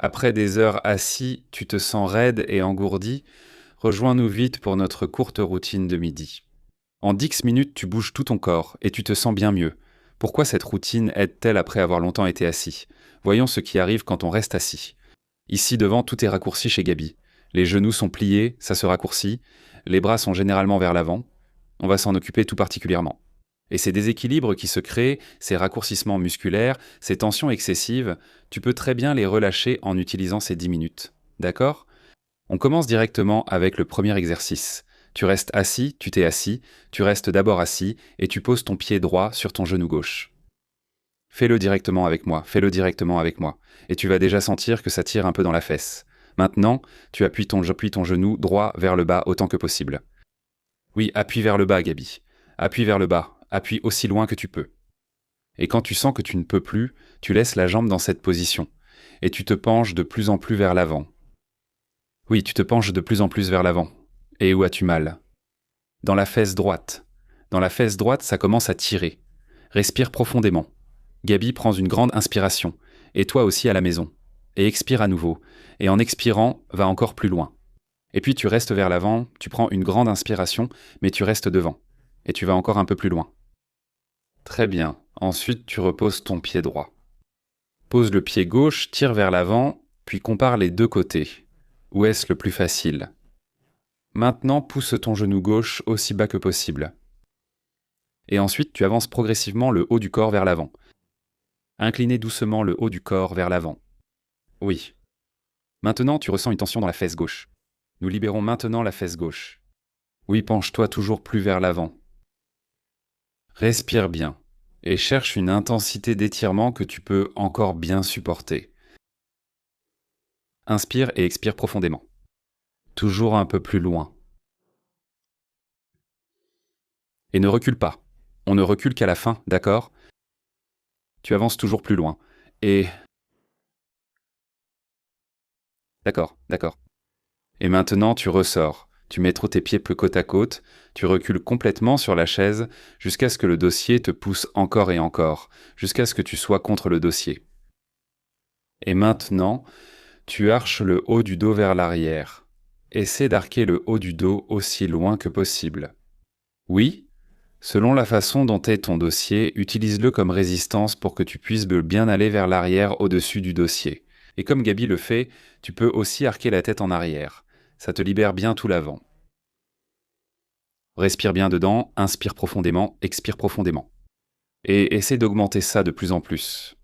Après des heures assis, tu te sens raide et engourdi, rejoins-nous vite pour notre courte routine de midi. En 10 minutes, tu bouges tout ton corps et tu te sens bien mieux. Pourquoi cette routine aide-t-elle après avoir longtemps été assis? Voyons ce qui arrive quand on reste assis. Ici devant, tout est raccourci chez Gabi. Les genoux sont pliés, ça se raccourcit. Les bras sont généralement vers l'avant. On va s'en occuper tout particulièrement. Et ces déséquilibres qui se créent, ces raccourcissements musculaires, ces tensions excessives, tu peux très bien les relâcher en utilisant ces 10 minutes. D'accord? On commence directement avec le premier exercice. Tu restes assis, tu t'es assis, tu restes d'abord assis et tu poses ton pied droit sur ton genou gauche. Fais-le directement avec moi, fais-le directement avec moi. Et tu vas déjà sentir que ça tire un peu dans la fesse. Maintenant, tu appuies ton genou droit vers le bas autant que possible. Oui, appuie vers le bas, Gabi. Appuie vers le bas, appuie aussi loin que tu peux. Et quand tu sens que tu ne peux plus, tu laisses la jambe dans cette position. Et tu te penches de plus en plus vers l'avant. Oui, tu te penches de plus en plus vers l'avant. Et où as-tu mal? Dans la fesse droite. Dans la fesse droite, ça commence à tirer. Respire profondément. Gabi prend une grande inspiration. Et toi aussi à la maison. Et expire à nouveau. Et en expirant, va encore plus loin. Et puis tu restes vers l'avant, tu prends une grande inspiration, mais tu restes devant. Et tu vas encore un peu plus loin. Très bien. Ensuite, tu reposes ton pied droit. Pose le pied gauche, tire vers l'avant, puis compare les deux côtés. Où est-ce le plus facile? Maintenant, pousse ton genou gauche aussi bas que possible. Et ensuite, tu avances progressivement le haut du corps vers l'avant. Inclinez doucement le haut du corps vers l'avant. Oui. Maintenant, tu ressens une tension dans la fesse gauche. Nous libérons maintenant la fesse gauche. Oui, penche-toi toujours plus vers l'avant. Respire bien et cherche une intensité d'étirement que tu peux encore bien supporter. Inspire et expire profondément. Toujours un peu plus loin. Et ne recule pas. On ne recule qu'à la fin, d'accord? Tu avances toujours plus loin. Et... D'accord, d'accord. Et maintenant, tu ressors. Tu mets trop tes pieds peu côte à côte, tu recules complètement sur la chaise jusqu'à ce que le dossier te pousse encore et encore, jusqu'à ce que tu sois contre le dossier. Et maintenant, tu arches le haut du dos vers l'arrière. Essaie d'arquer le haut du dos aussi loin que possible. Oui, selon la façon dont est ton dossier, utilise-le comme résistance pour que tu puisses bien aller vers l'arrière au-dessus du dossier. Et comme Gabi le fait, tu peux aussi arquer la tête en arrière. Ça te libère bien tout l'avant. Respire bien dedans, inspire profondément, expire profondément. Et essaie d'augmenter ça de plus en plus.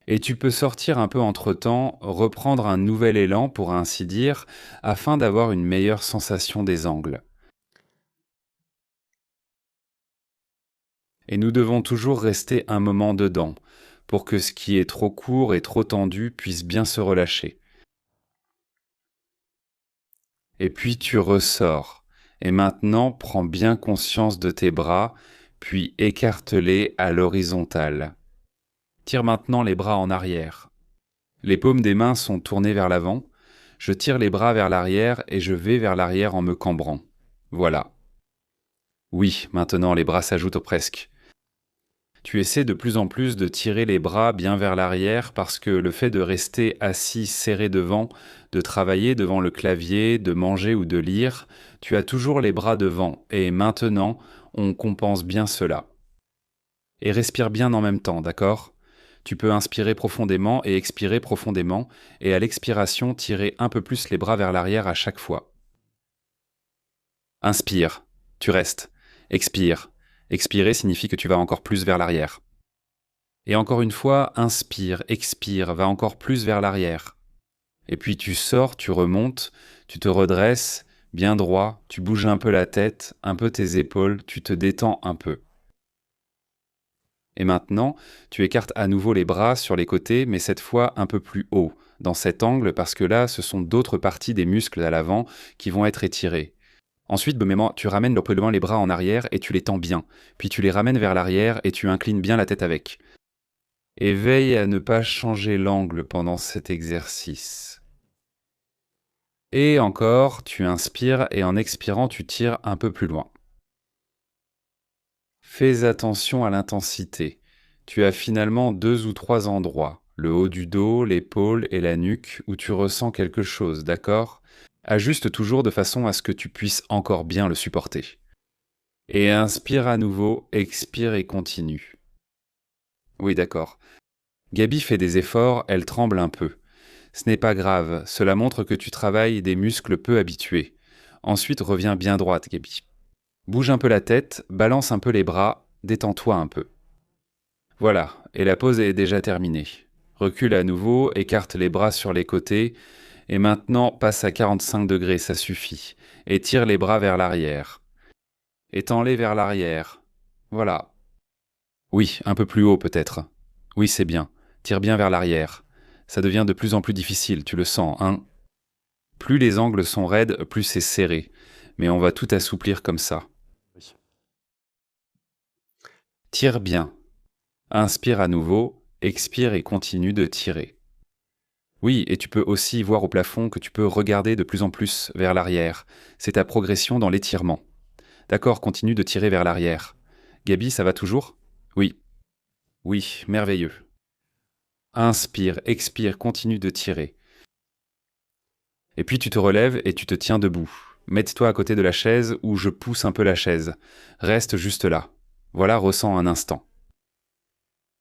Et tu peux sortir un peu entre-temps, reprendre un nouvel élan pour ainsi dire, afin d'avoir une meilleure sensation des angles. Et nous devons toujours rester un moment dedans, pour que ce qui est trop court et trop tendu puisse bien se relâcher. Et puis tu ressors. Et maintenant, prends bien conscience de tes bras, puis écarte-les à l'horizontale. Tire maintenant les bras en arrière. Les paumes des mains sont tournées vers l'avant. Je tire les bras vers l'arrière et je vais vers l'arrière en me cambrant. Voilà. Oui, maintenant les bras s'ajoutent au presque. Tu essaies de plus en plus de tirer les bras bien vers l'arrière parce que le fait de rester assis serré devant, de travailler devant le clavier, de manger ou de lire, tu as toujours les bras devant et maintenant, on compense bien cela. Et respire bien en même temps, d'accord? Tu peux inspirer profondément et expirer profondément et à l'expiration tirer un peu plus les bras vers l'arrière à chaque fois. Inspire, tu restes. Expire. Expirer signifie que tu vas encore plus vers l'arrière. Et encore une fois, inspire, expire, va encore plus vers l'arrière. Et puis tu sors, tu remontes, tu te redresses, bien droit, tu bouges un peu la tête, un peu tes épaules, tu te détends un peu. Et maintenant, tu écartes à nouveau les bras sur les côtés, mais cette fois un peu plus haut, dans cet angle, parce que là, ce sont d'autres parties des muscles à l'avant qui vont être étirées. Ensuite, tu ramènes le plus loin les bras en arrière et tu les tends bien. Puis tu les ramènes vers l'arrière et tu inclines bien la tête avec. Et veille à ne pas changer l'angle pendant cet exercice. Et encore, tu inspires et en expirant, tu tires un peu plus loin. Fais attention à l'intensité. Tu as finalement 2 ou 3 endroits. le haut du dos, l'épaule et la nuque où tu ressens quelque chose, d'accord? Ajuste toujours de façon à ce que tu puisses encore bien le supporter. Et inspire à nouveau, expire et continue. Oui, d'accord. Gabi fait des efforts, elle tremble un peu. Ce n'est pas grave, cela montre que tu travailles des muscles peu habitués. Ensuite, reviens bien droite, Gabi. Bouge un peu la tête, balance un peu les bras, détends-toi un peu. Voilà, et la pause est déjà terminée. Recule à nouveau, écarte les bras sur les côtés, et maintenant passe à 45 degrés, ça suffit. Et tire les bras vers l'arrière. Étends-les vers l'arrière. Voilà. Oui, un peu plus haut peut-être. Oui, c'est bien. Tire bien vers l'arrière. Ça devient de plus en plus difficile, tu le sens, hein? Plus les angles sont raides, plus c'est serré. Mais on va tout assouplir comme ça. Oui. Tire bien. Inspire à nouveau, expire et continue de tirer. Oui, et tu peux aussi voir au plafond que tu peux regarder de plus en plus vers l'arrière. C'est ta progression dans l'étirement. D'accord, continue de tirer vers l'arrière. Gabi, ça va toujours? Oui. Oui, merveilleux. Inspire, expire, continue de tirer. Et puis tu te relèves et tu te tiens debout. Mets-toi à côté de la chaise ou je pousse un peu la chaise. Reste juste là. Voilà, ressens un instant.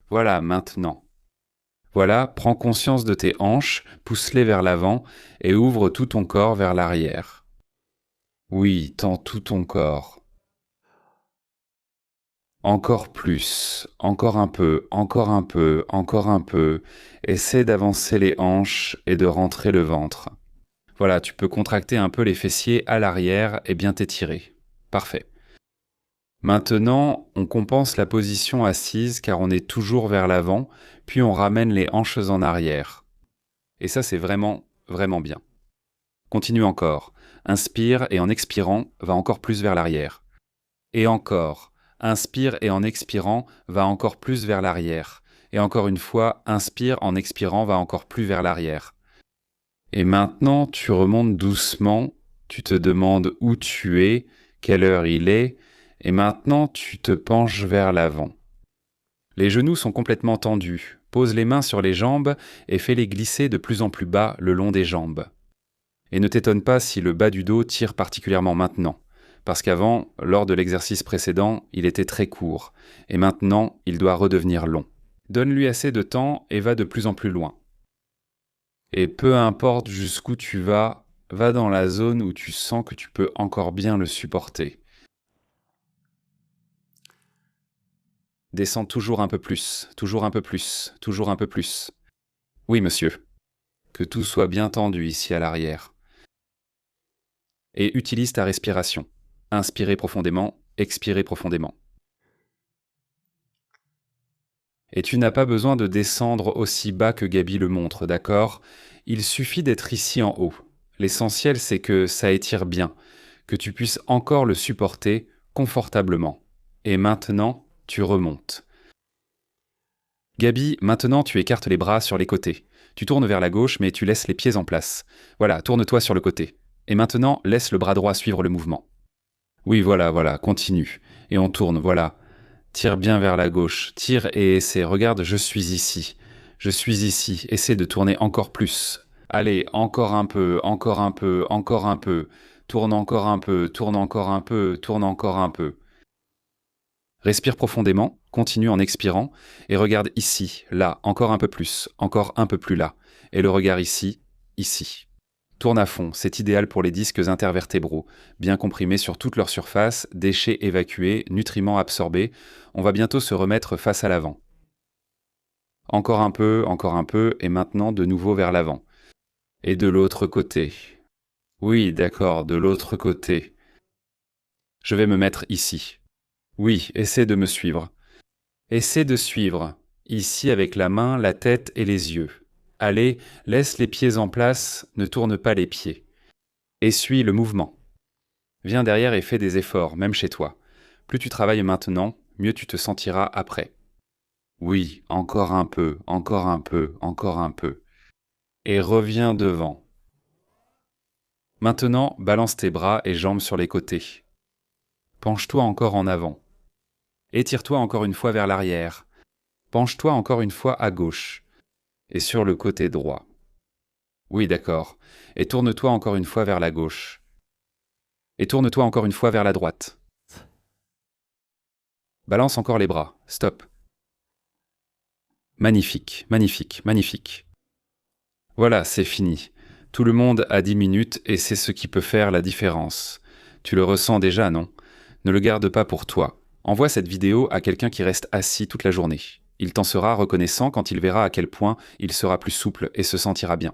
Voilà, maintenant. Voilà, prends conscience de tes hanches, pousse-les vers l'avant et ouvre tout ton corps vers l'arrière. Oui, tends tout ton corps. Encore plus, encore un peu, encore un peu, encore un peu. Essaie d'avancer les hanches et de rentrer le ventre. Voilà, tu peux contracter un peu les fessiers à l'arrière et bien t'étirer. Parfait. Maintenant, on compense la position assise car on est toujours vers l'avant, puis on ramène les hanches en arrière. Et ça, c'est vraiment, vraiment bien. Continue encore. Inspire et en expirant, va encore plus vers l'arrière. Et encore. Inspire et en expirant, va encore plus vers l'arrière. Et encore une fois, inspire en expirant, va encore plus vers l'arrière. Et maintenant, tu remontes doucement, tu te demandes où tu es, quelle heure il est, et maintenant tu te penches vers l'avant. Les genoux sont complètement tendus. Pose les mains sur les jambes et fais-les glisser de plus en plus bas le long des jambes. Et ne t'étonne pas si le bas du dos tire particulièrement maintenant, parce qu'avant, lors de l'exercice précédent, il était très court, et maintenant, il doit redevenir long. Donne-lui assez de temps et va de plus en plus loin. Et peu importe jusqu'où tu vas, va dans la zone où tu sens que tu peux encore bien le supporter. Descends toujours un peu plus, toujours un peu plus, toujours un peu plus. Oui, monsieur. Que tout soit bien tendu ici à l'arrière. Et utilise ta respiration. Inspirez profondément, expirez profondément. Et tu n'as pas besoin de descendre aussi bas que Gabi le montre, d'accord? Il suffit d'être ici en haut. L'essentiel, c'est que ça étire bien, que tu puisses encore le supporter confortablement. Et maintenant, tu remontes. Gabi, maintenant tu écartes les bras sur les côtés. Tu tournes vers la gauche, mais tu laisses les pieds en place. Voilà, tourne-toi sur le côté. Et maintenant, laisse le bras droit suivre le mouvement. Oui, voilà, voilà, continue. Et on tourne, voilà. Tire bien vers la gauche. Tire et essaie. Regarde, je suis ici. Je suis ici. Essaie de tourner encore plus. Allez, encore un peu, encore un peu, encore un peu. Tourne encore un peu, tourne encore un peu, tourne encore un peu. Respire profondément, continue en expirant, et regarde ici, là, encore un peu plus, encore un peu plus là. Et le regard ici, ici. Tourne à fond, c'est idéal pour les disques intervertébraux, bien comprimés sur toute leur surface, déchets évacués, nutriments absorbés. On va bientôt se remettre face à l'avant. Encore un peu, et maintenant de nouveau vers l'avant. Et de l'autre côté. Oui, d'accord, de l'autre côté. Je vais me mettre ici. Oui, essaie de me suivre. Essaie de suivre, ici avec la main, la tête et les yeux. Allez, laisse les pieds en place, ne tourne pas les pieds. Essuie le mouvement. Viens derrière et fais des efforts, même chez toi. Plus tu travailles maintenant, mieux tu te sentiras après. Oui, encore un peu, encore un peu, encore un peu. Et reviens devant. Maintenant, balance tes bras et jambes sur les côtés. Penche-toi encore en avant. Étire-toi encore une fois vers l'arrière. Penche-toi encore une fois à gauche. Et sur le côté droit. Oui, d'accord. Et tourne-toi encore une fois vers la gauche. Et tourne-toi encore une fois vers la droite. Balance encore les bras. Stop. Magnifique, magnifique, magnifique. Voilà, c'est fini. Tout le monde a 10 minutes et c'est ce qui peut faire la différence. Tu le ressens déjà, non? Ne le garde pas pour toi. Envoie cette vidéo à quelqu'un qui reste assis toute la journée. Il t'en sera reconnaissant quand il verra à quel point il sera plus souple et se sentira bien.